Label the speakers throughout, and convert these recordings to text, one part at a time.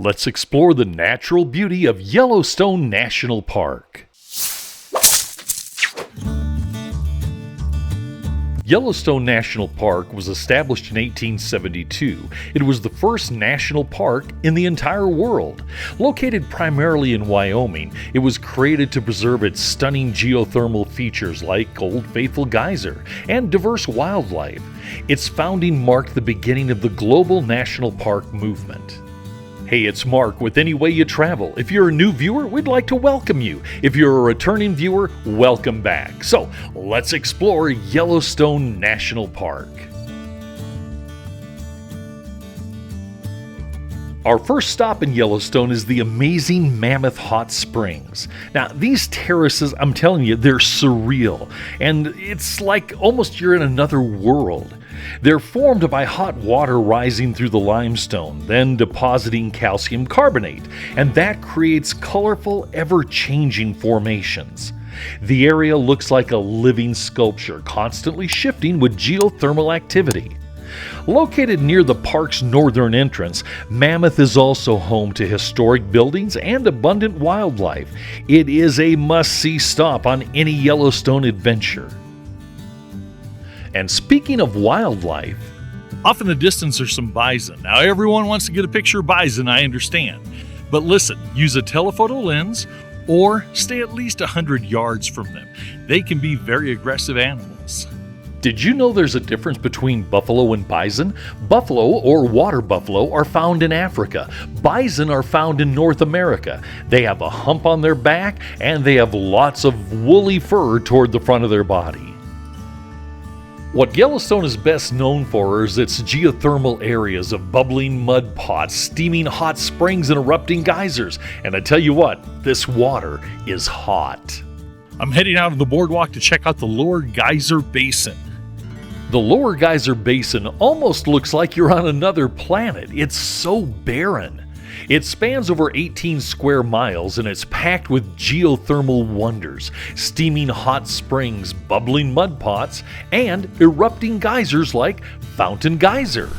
Speaker 1: Let's explore the natural beauty of Yellowstone National Park. Yellowstone National Park was established in 1872. It was the first national park in the entire world. Located primarily in Wyoming, it was created to preserve its stunning geothermal features like Old Faithful Geyser and diverse wildlife. Its founding marked the beginning of the global national park movement. Hey, it's Mark with Any Way You Travel. If you're a new viewer, we'd like to welcome you. If you're a returning viewer, welcome back. So, let's explore Yellowstone National Park. Our first stop in Yellowstone is the amazing Mammoth Hot Springs. Now, these terraces, I'm telling you, they're surreal, and it's like almost you're in another world. They're formed by hot water rising through the limestone, then depositing calcium carbonate, and that creates colorful, ever-changing formations. The area looks like a living sculpture, constantly shifting with geothermal activity. Located near the park's northern entrance, Mammoth is also home to historic buildings and abundant wildlife. It is a must-see stop on any Yellowstone adventure. And speaking of wildlife,
Speaker 2: off in the distance are some bison. Now everyone wants to get a picture of bison, I understand. But listen, use a telephoto lens or stay at least 100 yards from them. They can be very aggressive animals.
Speaker 1: did you know there's a difference between buffalo and bison? Buffalo, or water buffalo, are found in Africa. Bison are found in North America. They have a hump on their back, and they have lots of woolly fur toward the front of their body. What Yellowstone is best known for is its geothermal areas of bubbling mud pots, steaming hot springs, and erupting geysers. And I tell you what, this water is hot.
Speaker 2: I'm heading out of the boardwalk to check out the Lower Geyser Basin.
Speaker 1: The Lower Geyser Basin almost looks like you're on another planet. It's so barren. It spans over 18 square miles and it's packed with geothermal wonders, steaming hot springs, bubbling mud pots, and erupting geysers like Fountain Geyser.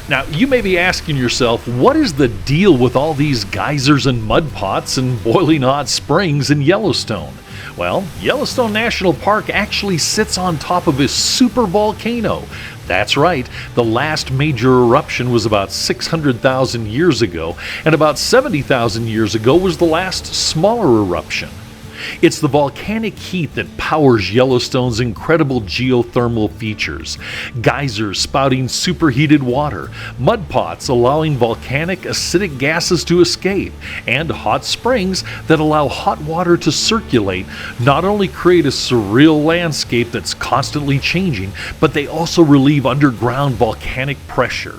Speaker 1: Now, you may be asking yourself, what is the deal with all these geysers and mud pots and boiling hot springs in Yellowstone? Well, Yellowstone National Park actually sits on top of a super volcano. That's right, the last major eruption was about 600,000 years ago, and about 70,000 years ago was the last smaller eruption. It's the volcanic heat that powers Yellowstone's incredible geothermal features. Geysers spouting superheated water, mud pots allowing volcanic acidic gases to escape, and hot springs that allow hot water to circulate not only create a surreal landscape that's constantly changing, but they also relieve underground volcanic pressure.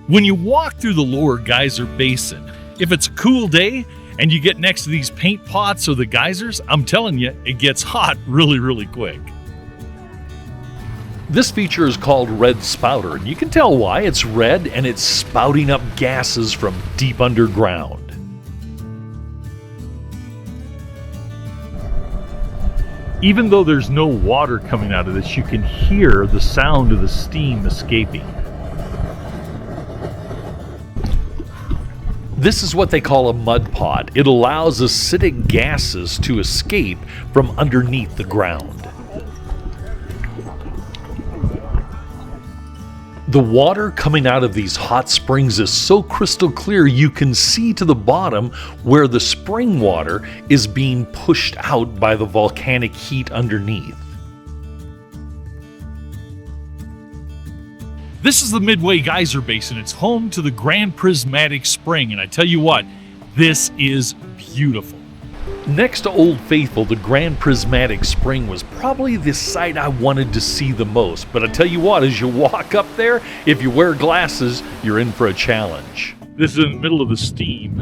Speaker 2: When you walk through the Lower Geyser Basin, if it's a cool day, and you get next to these paint pots or the geysers, I'm telling you, it gets hot really quick.
Speaker 1: This feature is called Red Spouter, and you can tell why. It's red and it's spouting up gases from deep underground.
Speaker 2: Even though there's no water coming out of this, you can hear the sound of the steam escaping.
Speaker 1: This is what they call a mud pot. It allows acidic gases to escape from underneath the ground. The water coming out of these hot springs is so crystal clear you can see to the bottom where the spring water is being pushed out by the volcanic heat underneath.
Speaker 2: This is the Midway Geyser Basin. It's home to the Grand Prismatic Spring, and I tell you what, this is beautiful.
Speaker 1: Next to Old Faithful, the Grand Prismatic Spring was probably the sight I wanted to see the most. But I tell you what, as you walk up there, if you wear glasses, you're in for a challenge.
Speaker 2: This is in the middle of the steam.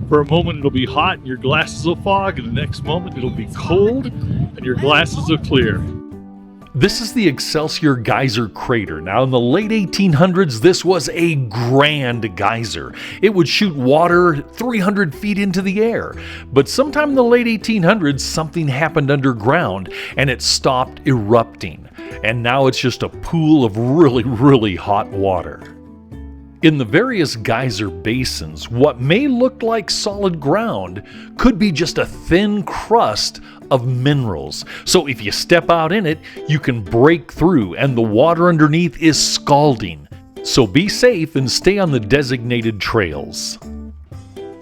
Speaker 2: For a moment it'll be hot and your glasses will fog, and the next moment it'll be cold and your glasses will clear.
Speaker 1: This is the Excelsior Geyser Crater. Now, in the late 1800s, this was a grand geyser. It would shoot water 300 feet into the air. But sometime in the late 1800s, something happened underground, and it stopped erupting. and now it's just a pool of really hot water. In the various geyser basins, what may look like solid ground could be just a thin crust of minerals. So if you step out in it, you can break through, and the water underneath is scalding. So be safe and stay on the designated trails.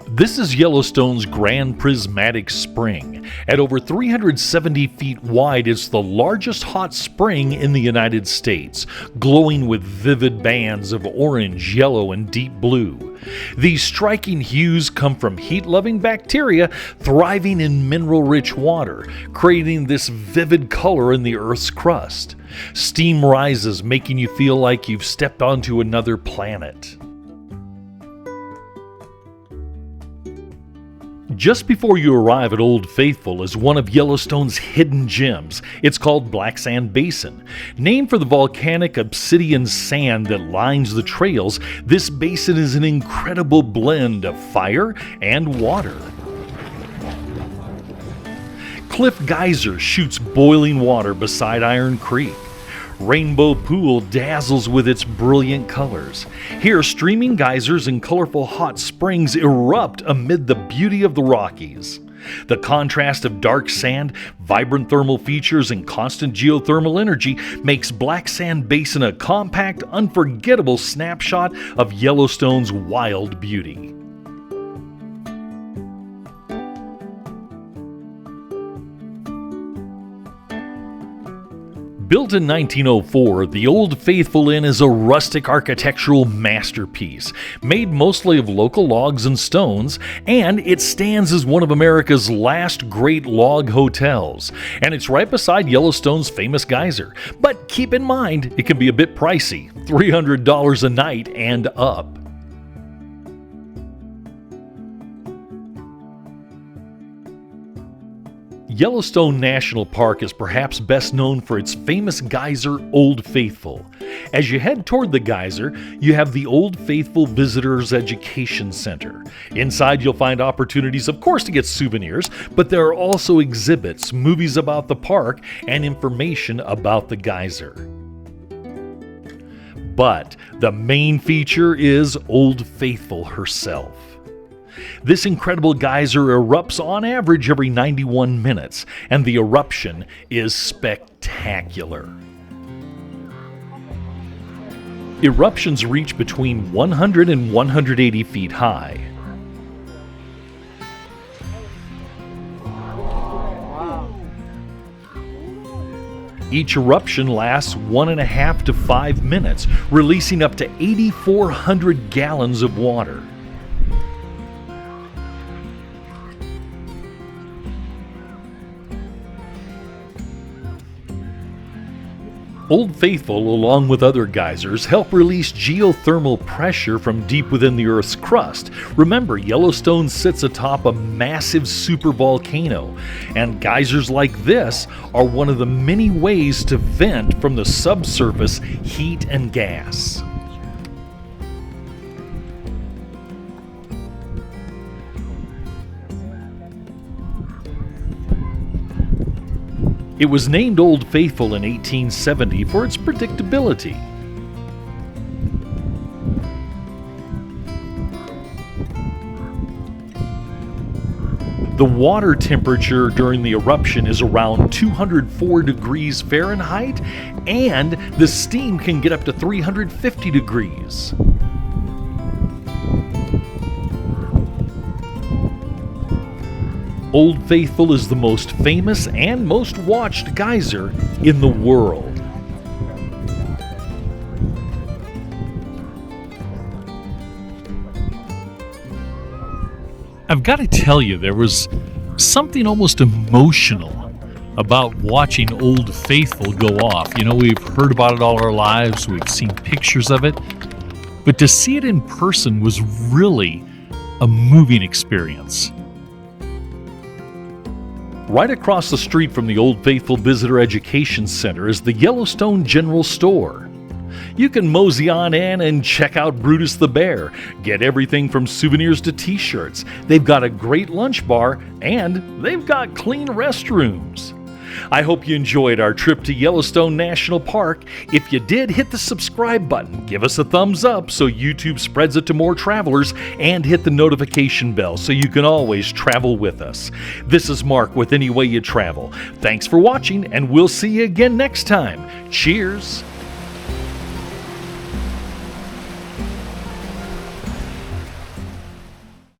Speaker 1: This is Yellowstone's Grand Prismatic Spring. At over 370 feet wide, it's the largest hot spring in the United States, glowing with vivid bands of orange, yellow, and deep blue. These striking hues come from heat-loving bacteria thriving in mineral-rich water, creating this vivid color in the Earth's crust. Steam rises, making you feel like you've stepped onto another planet. Just before you arrive at Old Faithful is one of Yellowstone's hidden gems. It's called Black Sand Basin. Named for the volcanic obsidian sand that lines the trails, this basin is an incredible blend of fire and water. Cliff Geyser shoots boiling water beside Iron Creek. Rainbow Pool dazzles with its brilliant colors. Here, streaming geysers and colorful hot springs erupt amid the beauty of the Rockies. The contrast of dark sand, vibrant thermal features, and constant geothermal energy makes Black Sand Basin a compact, unforgettable snapshot of Yellowstone's wild beauty. Built in 1904, the Old Faithful Inn is a rustic architectural masterpiece, made mostly of local logs and stones, and it stands as one of America's last great log hotels. And it's right beside Yellowstone's famous geyser. But keep in mind, it can be a bit pricey, $300 a night and up. Yellowstone National Park is perhaps best known for its famous geyser, Old Faithful. As you head toward the geyser, you have the Old Faithful Visitors Education Center. Inside you'll find opportunities, of course, to get souvenirs, but there are also exhibits, movies about the park, and information about the geyser. But the main feature is Old Faithful herself. This incredible geyser erupts on average every 91 minutes, and the eruption is spectacular. Eruptions reach between 100 and 180 feet high. Each eruption lasts 1.5 to 5 minutes, releasing up to 8,400 gallons of water. Old Faithful, along with other geysers, help release geothermal pressure from deep within the Earth's crust. Remember, Yellowstone sits atop a massive supervolcano, and geysers like this are one of the many ways to vent from the subsurface heat and gas. It was named Old Faithful in 1870 for its predictability. The water temperature during the eruption is around 204 degrees Fahrenheit, and the steam can get up to 350 degrees. Old Faithful is the most famous and most watched geyser in the world.
Speaker 2: I've got to tell you, there was something almost emotional about watching Old Faithful go off. You know, we've heard about it all our lives, we've seen pictures of it, but to see it in person was really a moving experience.
Speaker 1: Right across the street from the Old Faithful Visitor Education Center is the Yellowstone General Store. You can mosey on in and check out Brutus the Bear, get everything from souvenirs to t-shirts. They've got a great lunch bar, and they've got clean restrooms. I hope you enjoyed our trip to Yellowstone National Park. If you did, hit the subscribe button, give us a thumbs up so YouTube spreads it to more travelers, and hit the notification bell so you can always travel with us. This is Mark with Any Way You Travel. Thanks for watching, and we'll see you again next time. Cheers!